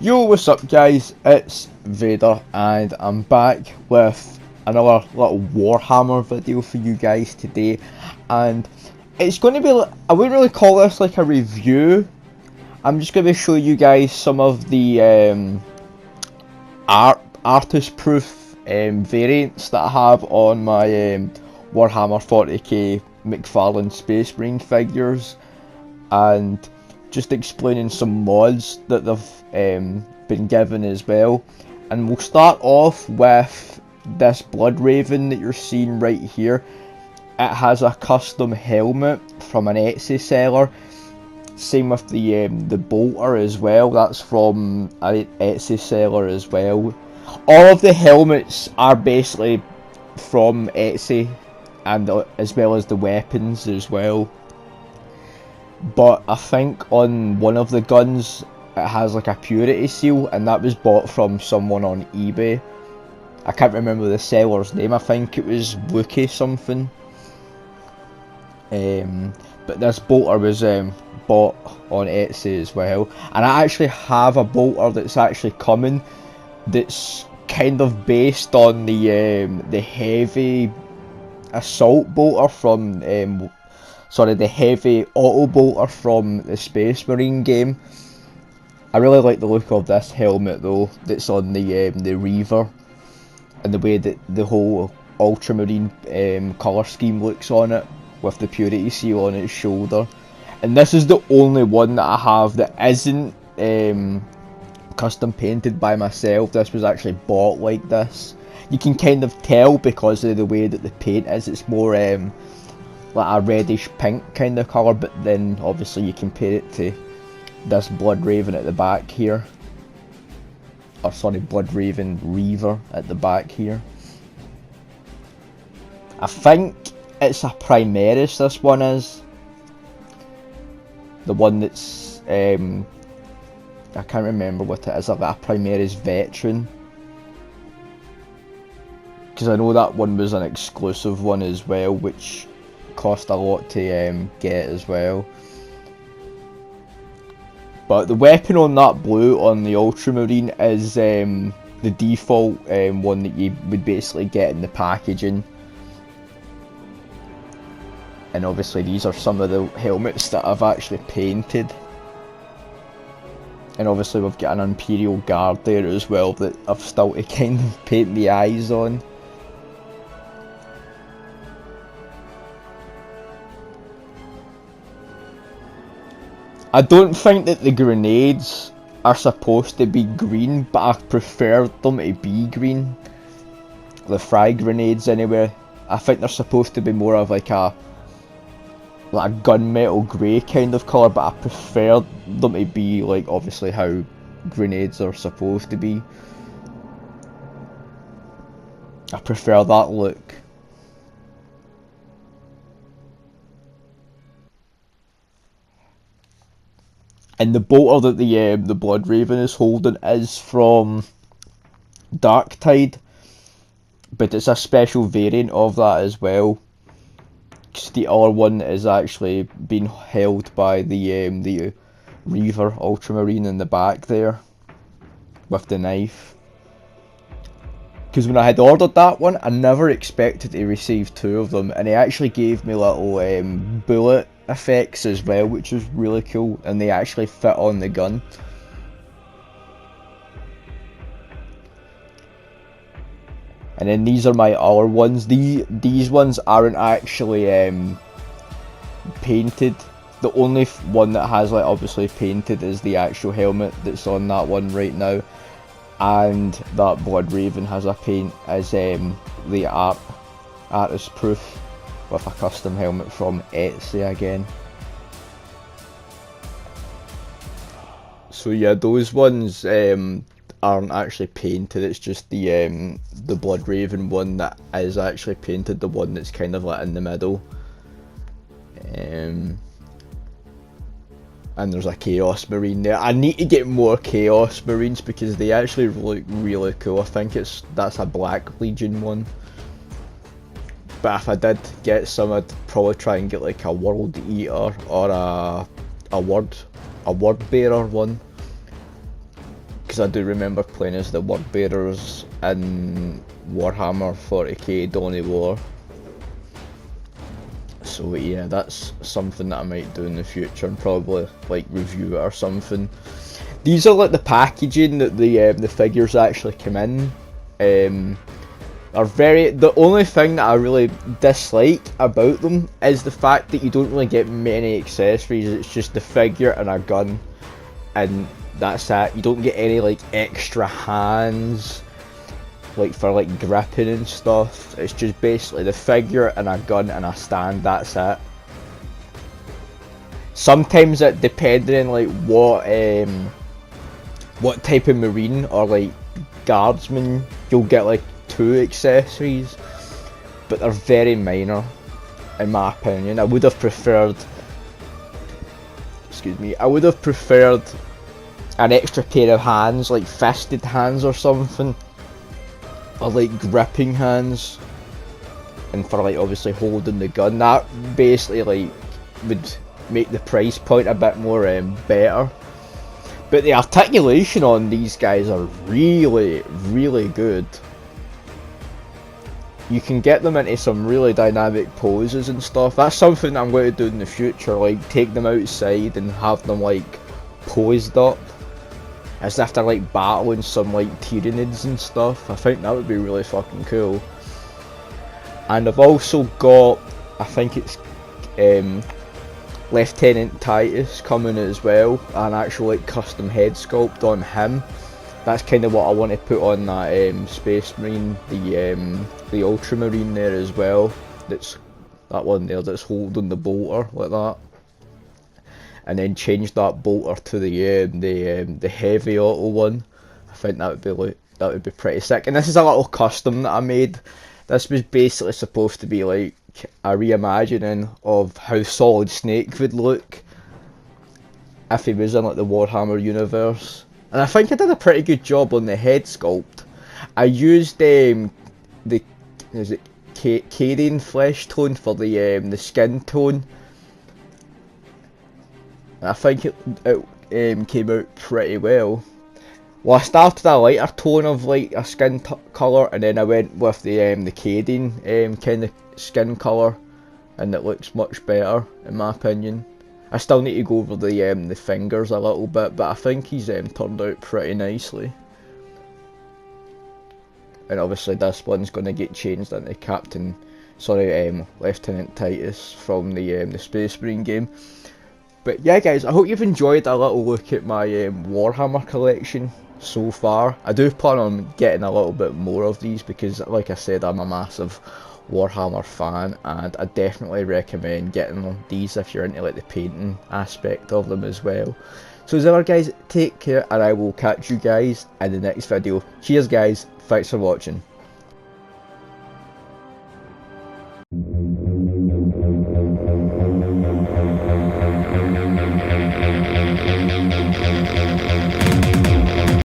Yo, what's up guys, it's Vader and I'm back with another little Warhammer video for you guys today, and it's going to be, I wouldn't really call this like a review. I'm just going to show you guys some of the artist proof variants that I have on my Warhammer 40k Mcfarlane Space Marine figures, and just explaining some mods that they've been given as well. And we'll start off with this Blood Raven that you're seeing right here. It has a custom helmet from an Etsy seller. Same with the bolter as well, that's from an Etsy seller as well. All of the helmets are basically from Etsy, and as well as the weapons as well. But I think on one of the guns it has like a purity seal, and that was bought from someone on eBay. I can't remember the seller's name, I think it was Wookie something. But this bolter was bought on Etsy as well. And I actually have a bolter that's actually coming, that's kind of based on the heavy assault bolter from the heavy auto bolter from the Space Marine game. I really like the look of this helmet though, that's on the Reaver, and the way that the whole ultramarine colour scheme looks on it, with the purity seal on its shoulder. And this is the only one that I have that isn't custom painted by myself. This was actually bought like this. You can kind of tell because of the way that the paint is, it's more like a reddish pink kind of colour, but then obviously you compare it to this Blood Raven at the back here, or sorry, Blood Raven Reaver at the back here. I think it's a Primaris, this one is. The one that's, I can't remember what it is, like a Primaris Veteran. Because I know that one was an exclusive one as well, which cost a lot to get as well. But the weapon on that blue on the Ultramarine is the default one that you would basically get in the packaging. And obviously these are some of the helmets that I've actually painted. And obviously we've got an Imperial Guard there as well that I've still to kind of paint the eyes on. I don't think that the grenades are supposed to be green, but I prefer them to be green. The frag grenades anyway. I think they're supposed to be more of like a gunmetal grey kind of colour, but I prefer them to be like obviously how grenades are supposed to be. I prefer that look. And the bolter that the Blood Raven is holding is from Darktide, but it's a special variant of that as well. Cause the other one is actually being held by the Reaver Ultramarine in the back there, with the knife. Because when I had ordered that one, I never expected to receive two of them, and he actually gave me little bullet effects as well, which was really cool, and they actually fit on the gun. And then these are my other ones. These ones aren't actually painted. The only one that has like obviously painted is the actual helmet that's on that one right now, and that Blood Raven has a paint as the artist proof with a custom helmet from Etsy again. So yeah, those ones aren't actually painted. It's just the Blood Raven one that is actually painted, the one that's kind of like in the middle. And there's a Chaos Marine there. I need to get more Chaos Marines because they actually look really cool. I think that's a Black Legion one. But if I did get some, I'd probably try and get like a World Eater or a Word Bearer one. because I do remember playing as the word bearers in Warhammer 40k Dawn of War. So yeah, that's something that I might do in the future, and probably like review it or something. These are like the packaging that the figures actually come in. Are very, the only thing that I really dislike about them is the fact that you don't really get many accessories. It's just the figure and a gun, and that's it. You don't get any like extra hands, like for like gripping and stuff. It's just basically the figure and a gun and a stand. That's it. Sometimes it, depending on like what type of marine or like guardsman, you'll get like 2 accessories, but they're very minor in my opinion. I would have preferred, excuse me, I would have preferred an extra pair of hands, like fisted hands or something, or like gripping hands, and for like obviously holding the gun. That basically like would make the price point a bit more better. But the articulation on these guys are really, really good. You can get them into some really dynamic poses and stuff. That's something that I'm going to do in the future, like take them outside and have them like posed up as if they're like battling some like Tyranids and stuff. I think that would be really fucking cool. And I've also got, I think it's Lieutenant Titus coming as well, an actual like custom head sculpt on him. That's kind of what I want to put on that Space Marine, the Ultramarine there as well. That's that one there that's holding the bolter like that, and then change that bolter to the heavy auto one. I think that would be pretty sick. And this is a little custom that I made. This was basically supposed to be like a reimagining of how Solid Snake would look if he was in like the Warhammer universe. And I think I did a pretty good job on the head sculpt. I used is it Cadian flesh tone for the skin tone. And I think it came out pretty well. Well, I started a lighter tone of like a skin colour, and then I went with the Cadian kind of skin colour, and it looks much better in my opinion. I still need to go over the fingers a little bit, but I think he's turned out pretty nicely. And obviously this one's going to get changed into Lieutenant Titus from the Space Marine game. But yeah guys, I hope you've enjoyed a little look at my Warhammer collection so far. I do plan on getting a little bit more of these because, like I said, I'm a massive Warhammer fan, and I definitely recommend getting these if you're into like the painting aspect of them as well. So as ever guys, take care, and I will catch you guys in the next video. Cheers guys, thanks for watching.